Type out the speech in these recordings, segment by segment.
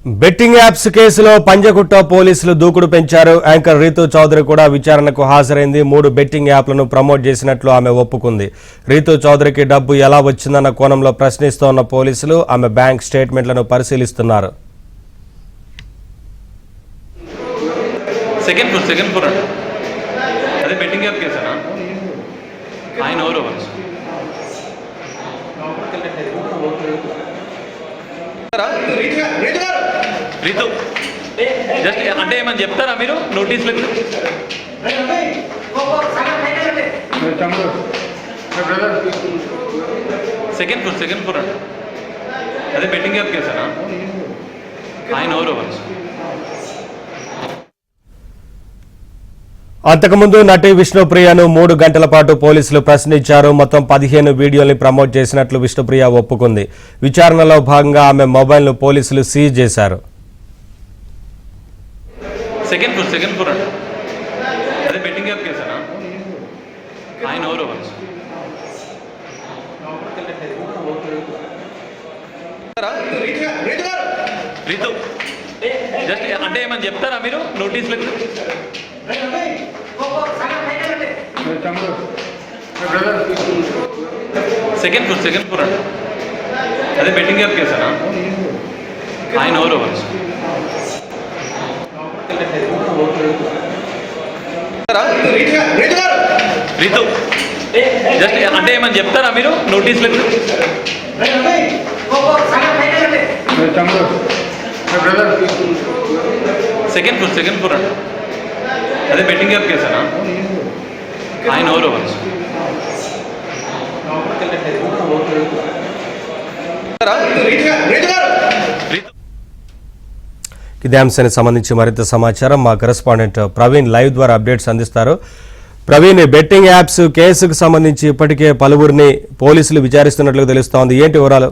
Betting apps కేసులో పంజగుట్ట పోలీసులు దూకుడు పెంచారు. యాంకర్ రీతూ చౌదరి కూడా విచారణకు హాజరైంది. 3 బెట్టింగ్ యాప్లను ప్రమోట్ చేసినట్లు ఆమె ఒప్పుకుంది. రీతూ చౌదరికి డబ్బు ఎలా వచ్చిందన్న కోణంలో ప్రశ్నిస్తోన్న పోలీసులు ఆమె బ్యాంక్ స్టేట్మెంట్లను పరిశీలిస్తున్నారు. రీతు జస్ట్ అంటే ఏమని చెప్తారా మీరు నోటీసులకు? సెకండ్ ఫ్లోర్ అండి. అదే బెట్టింగ్ యాప్ కేసానా? ఆయన ఎవరు? అంతకుముందు నటి విష్ణుప్రియను 3 గంటల పాటు పోలీసులు ప్రశ్నించారు. మొత్తం 15 వీడియోల్ని ప్రమోట్ చేసినట్లు విష్ణుప్రియ ఒప్పుకుంది. విచారణలో భాగంగా ఆమె మొబైల్ను పోలీసులు సీజ్ చేశారు. సెకండ్ ఫ్లోర్ అండి. అదే బెట్టింగ్ యాప్ కేసానా? ఆయన ఎవరు? రీతు జస్ట్ అంటే ఏమని చెప్తారా మీరు నోటీసులకు? సెకండ్ ఫ్లోర్ అండి. అదే బెట్టింగ్ యాప్ కేసానా? ఆయన ఎవరు? రీతు జస్ట్ అంటే ఏమని చెప్తారా మీరు నోటీసులకు? సెకండ్ ఫ్లోర్ అండి. అదే బెట్టింగ్ యాప్ కేసానా? ఆయన ఎవరు? ఇదే అంశానికి సంబంధించి మరింత సమాచారం మా కరెస్పాండెంట్ ప్రవీణ్ లైవ్ ద్వారా అప్డేట్స్ అందిస్తారు. ప్రవీణ్, బెట్టింగ్ యాప్స్ కేసుకు సంబంధించి ఇప్పటికే పలువురిని పోలీసులు విచారిస్తున్నట్లు తెలుస్తోంది. ఏంటి వివరాలు?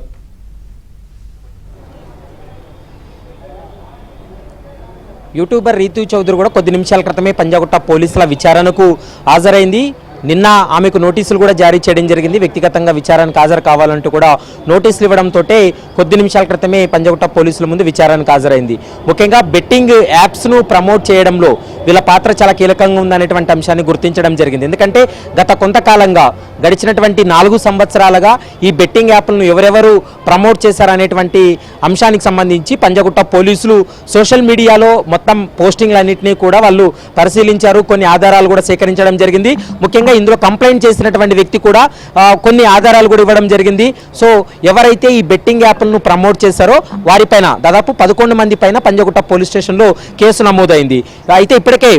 యూట్యూబర్ రీతూ చౌదరి కూడా కొద్ది నిమిషాల క్రితమే పంజాగుట్ట పోలీసుల విచారణకు హాజరైంది. నిన్న ఆమెకు నోటీసులు కూడా జారీ చేయడం జరిగింది. వ్యక్తిగతంగా విచారణకు హాజరు కావాలంటూ కూడా నోటీసులు ఇవ్వడంతో కొద్ది నిమిషాల క్రితమే పంజాగుట్ట పోలీసుల ముందు విచారణకు హాజరైంది. ముఖ్యంగా బెట్టింగ్ యాప్స్ను ప్రమోట్ చేయడంలో వీళ్ళ పాత్ర చాలా కీలకంగా ఉందనేటువంటి అంశాన్ని గుర్తించడం జరిగింది. ఎందుకంటే గత కొంతకాలంగా గడిచినటువంటి 4 సంవత్సరాలుగా ఈ బెట్టింగ్ యాప్లను ఎవరెవరు ప్రమోట్ చేశారనేటువంటి అంశానికి సంబంధించి పంజాగుట్ట పోలీసులు సోషల్ మీడియాలో మొత్తం పోస్టింగ్లన్నింటినీ కూడా వాళ్ళు పరిశీలించారు. కొన్ని ఆధారాలు కూడా సేకరించడం జరిగింది. ముఖ్యంగా ఇందులో కంప్లైంట్ చేసినటువంటి వ్యక్తి కూడా కొన్ని ఆధారాలు కూడా ఇవ్వడం జరిగింది. సో ఎవరైతే ఈ బెట్టింగ్ యాప్లను ప్రమోట్ చేశారో వారిపైన దాదాపు 11 మంది పైన పంజాగుట్ట పోలీస్ స్టేషన్లో కేసు నమోదైంది. అయితే ఇప్పటికే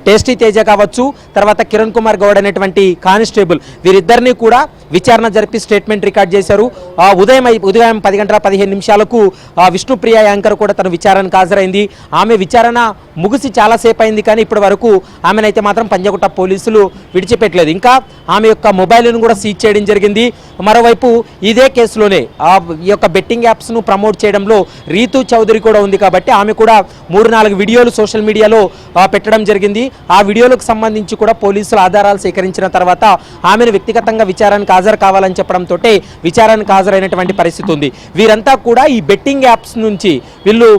టేస్టీ తేజ కావచ్చు, తర్వాత కిరణ్ కుమార్ గౌడ్ అనేటువంటి కానిస్టేబుల్ వీరిద్దరిని కూడా విచారణ జరిపి స్టేట్మెంట్ రికార్డ్ చేశారు. ఉదయం 10:15 విష్ణుప్రియ యాంకర్ కూడా తన విచారణకు హాజరైంది. ఆమె విచారణ ముగిసి చాలాసేపు అయింది, కానీ ఇప్పటి వరకు ఆమెనైతే మాత్రం పంజాగుట్ట పోలీసులు విడిచిపెట్టలేదు. ఇంకా ఆమె యొక్క మొబైల్ను కూడా సీజ్ చేయడం జరిగింది. మరోవైపు ఇదే కేసులోనే ఈ యొక్క బెట్టింగ్ యాప్స్ను ప్రమోట్ చేయడంలో రీతూ చౌదరి కూడా ఉంది కాబట్టి ఆమె కూడా 3-4 వీడియోలు సోషల్ మీడియాలో పెట్టడం జరిగింది. ఆ వీడియోలకు సంబంధించి కూడా పోలీసులు ఆధారాలు సేకరించిన తర్వాత ఆమెను వ్యక్తిగతంగా విచారణకు హాజరు కావాలని చెప్పడంతో విచారణకు హాజరైనటువంటి పరిస్థితి ఉంది. వీరంతా కూడా ఈ బెట్టింగ్ యాప్స్ నుంచి వీళ్ళు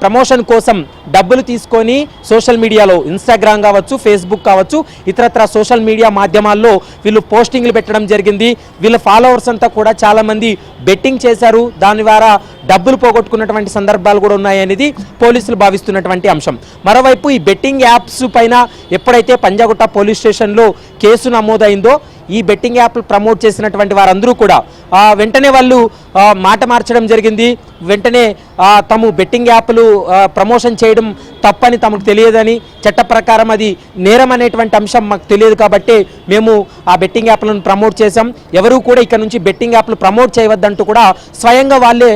ప్రమోషన్ కోసం డబ్బులు తీసుకొని సోషల్ మీడియాలో ఇన్స్టాగ్రామ్ కావచ్చు, ఫేస్బుక్ కావచ్చు, ఇతరత్ర సోషల్ మీడియా మాధ్యమాల్లో వీళ్ళు పోస్టింగ్లు పెట్టడం జరిగింది. వీళ్ళ ఫాలోవర్స్ అంతా కూడా చాలామంది బెట్టింగ్ చేశారు, దాని ద్వారా డబ్బులు పోగొట్టుకున్నటువంటి సందర్భాలు కూడా ఉన్నాయనేది పోలీసులు భావిస్తున్నటువంటి అంశం. మరోవైపు ఈ బెట్టింగ్ యాప్స్ పైన ఎప్పుడైతే పంజాగుట్ట పోలీస్ స్టేషన్లో కేసు నమోదైందో ఈ బెట్టింగ్ యాప్లు ప్రమోట్ చేసినటువంటి వారందరూ కూడా వెంటనే వాళ్ళు మాట మార్చడం జరిగింది. వెంటనే తాము బెట్టింగ్ యాప్లు ప్రమోషన్ చేయడం తప్పని తమకు తెలియదని, చట్ట ప్రకారం అది నేరం అనేటువంటి అంశం మాకు తెలియదు కాబట్టి మేము ఆ బెట్టింగ్ యాప్లను ప్రమోట్ చేశాం, ఎవరూ కూడా ఇక్కడ నుంచి బెట్టింగ్ యాప్లు ప్రమోట్ చేయవద్దంటూ కూడా స్వయంగా వాళ్ళే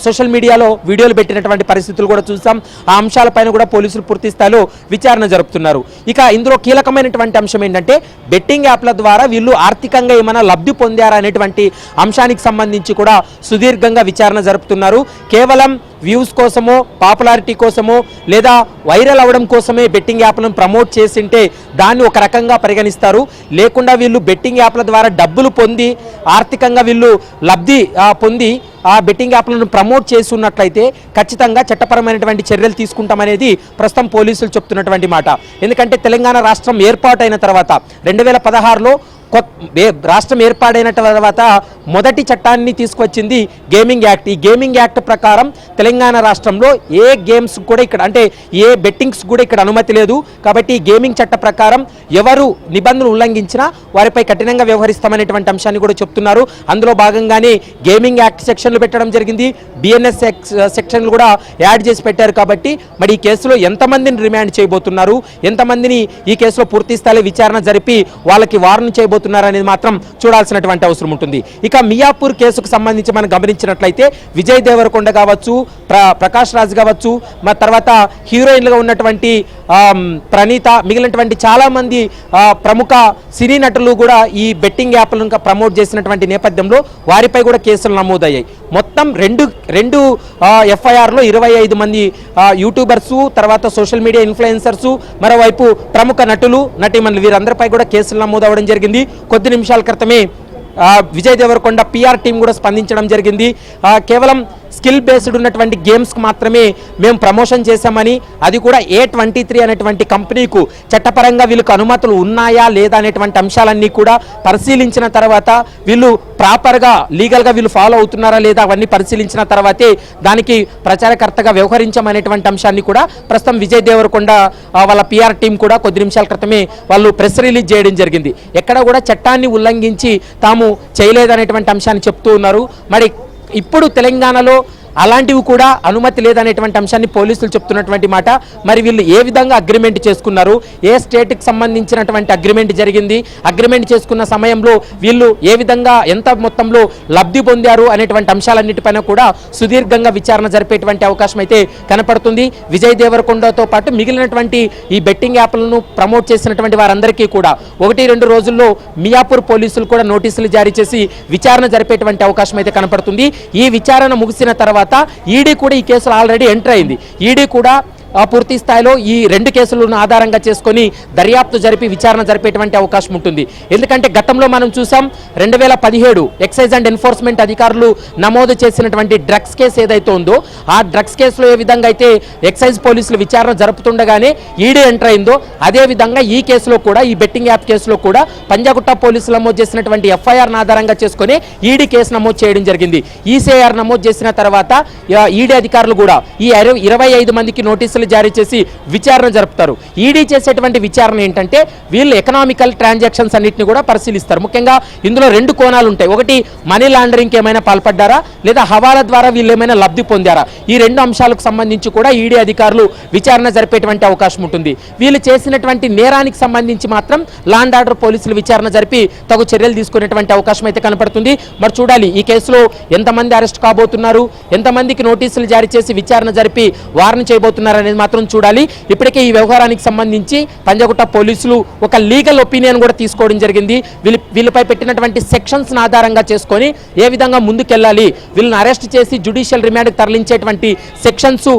సోషల్ మీడియాలో వీడియోలు పెట్టినటువంటి పరిస్థితులు కూడా చూసాం. ఆ అంశాలపైన కూడా పోలీసులు పూర్తి స్థాయిలో విచారణ జరుపుతున్నారు. ఇక ఇందులో కీలకమైనటువంటి అంశం ఏంటంటే బెట్టింగ్ యాప్ల ద్వారా వీళ్ళు ఆర్థికంగా ఏమైనా లబ్ధి పొందారా అనేటువంటి అంశానికి సంబంధించి కూడా సుదీర్ఘంగా విచారణ జరుపుతున్నారు. కేవలం వ్యూస్ కోసమో పాపులారిటీ కోసమో లేదా వైరల్ అవ్వడం కోసమే బెట్టింగ్ యాప్లను ప్రమోట్ చేసింటే దాన్ని ఒక రకంగా పరిగణిస్తారు. లేకుండా వీళ్ళు బెట్టింగ్ యాప్ల ద్వారా డబ్బులు పొంది ఆర్థికంగా వీళ్ళు లబ్ధి పొంది ఆ బెట్టింగ్ యాప్లను ప్రమోట్ చేసి ఉన్నట్లయితే ఖచ్చితంగా చట్టపరమైనటువంటి చర్యలు తీసుకుంటామనేది ప్రస్తుతం పోలీసులు చెప్తున్నటువంటి మాట. ఎందుకంటే తెలంగాణ రాష్ట్రం ఏర్పాటైన తర్వాత 2016లో రాష్ట్రం ఏర్పాటైన తర్వాత మొదటి చట్టాన్ని తీసుకొచ్చింది గేమింగ్ యాక్ట్. ఈ గేమింగ్ యాక్ట్ ప్రకారం తెలంగాణ రాష్ట్రంలో ఏ గేమ్స్ కూడా ఇక్కడ అంటే ఏ బెట్టింగ్స్ కూడా ఇక్కడ అనుమతి లేదు. కాబట్టి ఈ గేమింగ్ చట్ట ప్రకారం ఎవరు నిబంధనలు ఉల్లంఘించినా వారిపై కఠినంగా వ్యవహరిస్తామనేటువంటి అంశాన్ని కూడా చెప్తున్నారు. అందులో భాగంగానే గేమింగ్ యాక్ట్ సెక్షన్లు పెట్టడం జరిగింది, బిఎన్ఎస్ సెక్షన్లు కూడా యాడ్ చేసి పెట్టారు. కాబట్టి మరి ఈ కేసులో ఎంతమందిని రిమాండ్ చేయబోతున్నారు, ఎంతమందిని ఈ కేసులో పూర్తి స్థాయి విచారణ జరిపి వాళ్ళకి వార్న్ చేయబోతున్నారు అనేది మాత్రం చూడాల్సినటువంటి అవసరం ఉంటుంది. ఇక మియాపూర్ కేసుకు సంబంధించి మనం గమనించినట్లయితే విజయ్ దేవరకొండ కావచ్చు, ప్రకాష్ రాజ్ కావచ్చు, మరి తర్వాత హీరోయిన్లుగా ఉన్నటువంటి ప్రణీత, మిగిలినటువంటి చాలా మంది ప్రముఖ సినీ నటులు కూడా ఈ బెట్టింగ్ యాప్లను ప్రమోట్ చేసినటువంటి నేపథ్యంలో వారిపై కూడా కేసులు నమోదయ్యాయి. మొత్తం రెండు ఎఫ్ఐఆర్లో 25 మంది యూట్యూబర్సు, తర్వాత సోషల్ మీడియా ఇన్ఫ్లుయెన్సర్సు, మరోవైపు ప్రముఖ నటులు, నటీమణులు వీరందరిపై కూడా కేసులు నమోదవడం జరిగింది. కొద్ది నిమిషాల క్రితమే విజయ్ దేవరకొండ పిఆర్ టీం కూడా స్పందించడం జరిగింది. కేవలం స్కిల్ బేస్డ్ ఉన్నటువంటి గేమ్స్కి మాత్రమే మేము ప్రమోషన్ చేశామని, అది కూడా A23 అనేటువంటి కంపెనీకు చట్టపరంగా వీళ్ళకు అనుమతులు ఉన్నాయా లేదా అనేటువంటి అంశాలన్నీ కూడా పరిశీలించిన తర్వాత వీళ్ళు ప్రాపర్గా లీగల్గా వీళ్ళు ఫాలో అవుతున్నారా లేదా అవన్నీ పరిశీలించిన తర్వాతే దానికి ప్రచారకర్తగా వ్యవహరించామనేటువంటి అంశాన్ని కూడా ప్రస్తుతం విజయ్ దేవరకొండ వాళ్ళ పిఆర్ టీం కూడా కొద్ది నిమిషాల క్రితమే వాళ్ళు ప్రెస్ రిలీజ్ చేయడం జరిగింది. ఎక్కడ కూడా చట్టాన్ని ఉల్లంఘించి తాము చేయలేదనేటువంటి అంశాన్ని చెప్తూ ఉన్నారు. మరి ఇప్పుడు తెలంగాణలో అలాంటివి కూడా అనుమతి లేదనేటువంటి అంశాన్ని పోలీసులు చెప్తున్నటువంటి మాట. మరి వీళ్ళు ఏ విధంగా అగ్రిమెంట్ చేసుకున్నారు, ఏ స్టేట్కి సంబంధించినటువంటి అగ్రిమెంట్ జరిగింది, అగ్రిమెంట్ చేసుకున్న సమయంలో వీళ్ళు ఏ విధంగా ఎంత మొత్తంలో లబ్ధి పొందారు అనేటువంటి అంశాలన్నిటిపైన కూడా సుదీర్ఘంగా విచారణ జరిపేటువంటి అవకాశం అయితే కనపడుతుంది. విజయ్ దేవరకొండతో పాటు మిగిలినటువంటి ఈ బెట్టింగ్ యాప్లను ప్రమోట్ చేసినటువంటి వారందరికీ కూడా 1-2 రోజుల్లో మియాపూర్ పోలీసులు కూడా నోటీసులు జారీ చేసి విచారణ జరిపేటువంటి అవకాశం అయితే కనపడుతుంది. ఈ విచారణ ముగిసిన తర్వాత ఈడీ కూడా ఈ కేసులో ఆల్రెడీ ఎంటర్ అయింది. ఈడీ కూడా పూర్తి స్థాయిలో ఈ 2 కేసులను ఆధారంగా చేసుకొని దర్యాప్తు జరిపి విచారణ జరిపేటువంటి అవకాశం ఉంటుంది. ఎందుకంటే గతంలో మనం చూసాం 2017 ఎక్సైజ్ అండ్ ఎన్ఫోర్స్మెంట్ అధికారులు నమోదు చేసినటువంటి డ్రగ్స్ కేసు ఏదైతే ఉందో ఆ డ్రగ్స్ కేసులో ఏ విధంగా అయితే ఎక్సైజ్ పోలీసులు విచారణ జరుపుతుండగానే ఈడీ ఎంటర్ అయిందో అదే విధంగా ఈ కేసులో కూడా, ఈ బెట్టింగ్ యాప్ కేసులో కూడా పంజాగుట్ట పోలీసులు నమోదు చేసినటువంటి ఎఫ్ఐఆర్ను ఆధారంగా చేసుకొని ఈడీ కేసు నమోదు చేయడం జరిగింది. ఈసీఐఆర్ నమోదు చేసిన తర్వాత ఈడీ అధికారులు కూడా ఈ 25 మందికి నోటీసులు జారీ చేసి విచారణ జరుపుతారు. ఈడీ చేసేటువంటి విచారణ ఏంటంటే వీళ్ళు ఎకనామికల్ ట్రాన్సాక్షన్స్ అన్నింటినీ కూడా పరిశీలిస్తారు. ముఖ్యంగా ఇందులో 2 కోణాలు ఉంటాయి. ఒకటి మనీ లాండరింగ్కి ఏమైనా పాల్పడ్డారా లేదా హవాలా ద్వారా వీళ్ళు ఏమైనా లబ్ధి పొందారా, ఈ 2 అంశాలకు సంబంధించి కూడా ఈడీ అధికారులు విచారణ జరిపేటువంటి అవకాశం ఉంటుంది. వీళ్ళు చేసినటువంటి నేరానికి సంబంధించి మాత్రం లాండ్ ఆర్డర్ పోలీసులు విచారణ జరిపి తగు చర్యలు తీసుకునేటువంటి అవకాశం అయితే కనపడుతుంది. మరి చూడాలి ఈ కేసులో ఎంతమంది అరెస్ట్ కాబోతున్నారు, ఎంతమందికి నోటీసులు జారీ చేసి విచారణ జరిపి వార్న్ చేయబోతున్నారు అనేది మాత్రం చూడాలి. ఇప్పటికే ఈ వ్యవహారానికి సంబంధించి పంజాగుట్ట పోలీసులు ఒక లీగల్ ఒపీనియన్ కూడా తీసుకోవడం జరిగింది. వీళ్ళపై పెట్టినటువంటి సెక్షన్స్ ఆధారంగా చేసుకొని ఏ విధంగా ముందుకెళ్ళాలి, వీళ్ళని అరెస్ట్ చేసి జ్యుడిషియల్ రిమాండ్కి తరలించేటువంటి సెక్షన్స్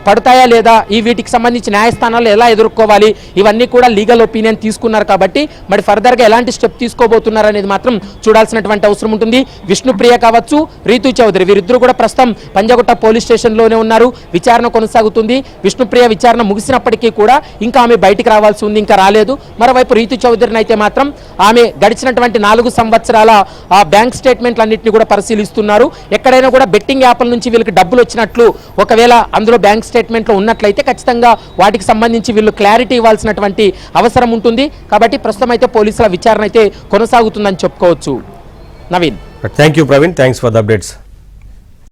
పడతాయా లేదా, ఈ వీటికి సంబంధించి న్యాయస్థానాలు ఎలా ఎదుర్కోవాలి, ఇవన్నీ కూడా లీగల్ ఒపీనియన్ తీసుకున్నారు. కాబట్టి మరి ఫర్దర్గా ఎలాంటి స్టెప్ తీసుకోబోతున్నారు అనేది మాత్రం చూడాల్సినటువంటి అవసరం ఉంటుంది. విష్ణుప్రియ కావచ్చు, రీతూ చౌదరి వీరిద్దరూ కూడా ప్రస్తుతం పంజాగుట్ట పోలీస్ స్టేషన్లోనే ఉన్నారు. విచారణ కొనసాగుతుంది. విష్ణుప్రియ విచారణ ముగిసినప్పటికీ కూడా ఇంకా ఆమె బయటికి రావాల్సి ఉంది, ఇంకా రాలేదు. మరోవైపు రీతు చౌదరిని అయితే మాత్రం ఆమె గడిచినటువంటి 4 సంవత్సరాల బ్యాంక్ స్టేట్మెంట్లన్నింటినీ కూడా పరిశీలిస్తున్నారు. ఎక్కడైనా కూడా బెట్టింగ్ యాప్ల నుంచి వీళ్ళకి డబ్బులు వచ్చినట్లు ఒకవేళ అందులో బ్యాంక్ స్టేట్మెంట్లో ఉన్నట్లయితే ఖచ్చితంగా వాటికి సంబంధించి వీళ్ళు క్లారిటీ ఇవ్వాల్సినటువంటి అవసరం ఉంటుంది. కాబట్టి ప్రస్తుతం అయితే పోలీసుల విచారణ అయితే కొనసాగుతుందని చెప్పుకోవచ్చు. Naveen, thank you Praveen, thanks for the updates.